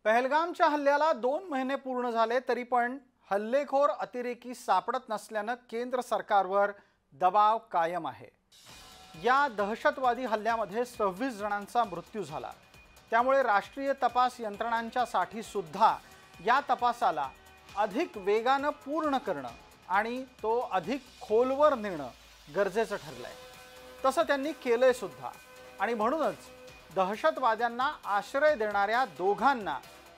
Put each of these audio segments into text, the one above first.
पहलगामच्या हल्ल्याला 2 महिने पूर्ण झाले तरी पण हल्लेखोर अतिरेकी सापडत नसल्याने केंद्र सरकारवर दबाव कायम आहे। या दहशतवादी हल्ल्यामध्ये 26 जणांचा मृत्यू झाला। त्यामुळे राष्ट्रीय तपास यंत्रणांच्यासाठी सुद्धा या तपासाला अधिक वेगाने पूर्ण करणं आणि तो अधिक खोलवर नेणं गरजेचं ठरलंय। तसं त्यांनी केलंय सुद्धा आणि म्हणूनच दहशतवाद्यांना आश्रय देणाऱ्या दोघांना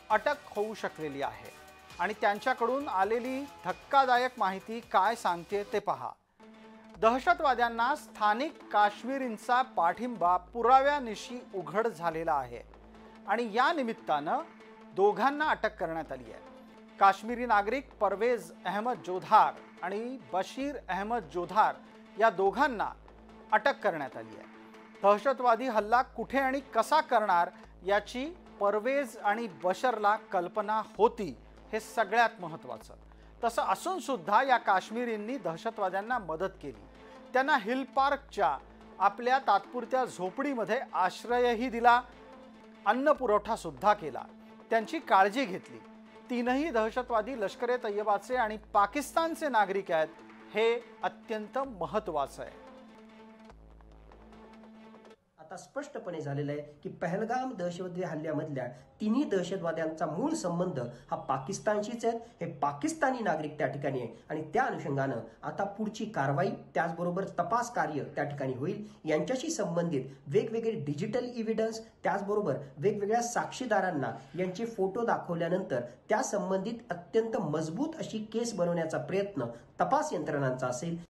अटक होऊ शकलेली आहे आणि त्यांच्याकडून आलेली धक्कादायक माहिती काय सांगते ते पहा। दहशतवाद्यांना स्थानिक काश्मीरींचा पाठिंबा पुराव्यानिशी उघड झालेला आहे आणि या निमित्तानं दोघांना अटक करण्यात आली आहे। काश्मीरी नागरिक परवेज अहमद जोधार आणि बशीर अहमद जोधार या दोघांना अटक करण्यात आली आहे। दहशतवादी हल्ला कुठे आणि कसा करणार याची परवेज आणि बशरला कल्पना होती, हे सगळ्यात महत्त्वाचं। तसं असून सुद्धा या काश्मीरींनी दहशतवाद्यांना मदत केली, त्यांना हिल पार्कच्या आपल्या तात्पुरत्या झोपडीमध्ये आश्रयही दिला, अन्न पुरवठा सुद्धा केला, त्यांची काळजी घेतली। तीनही दहशतवादी लष्कर-ए तैयबाचे आणि पाकिस्तानचे नागरिक आहेत, हे अत्यंत महत्त्वाचं आहे। आता स्पष्टपणे झालेलं आहे की पहलगाम दहशतवादी हल्ल्यामधल्या तिन्ही दहशतवाद्यांचा मूळ संबंध हा पाकिस्तानशीच आहे। हे पाकिस्तानी नागरिक त्या ठिकाणी आहे आणि त्या अनुषंगानं आता पुढची कारवाई त्याचबरोबर तपास कार्य त्या ठिकाणी होईल। यांच्याशी संबंधित वेगवेगळे डिजिटल एव्हिडन्स त्याचबरोबर वेगवेगळ्या साक्षीदारांना यांचे फोटो दाखवल्यानंतर त्या संबंधित अत्यंत मजबूत अशी केस बनवण्याचा प्रयत्न तपास यंत्रणांचा असेल।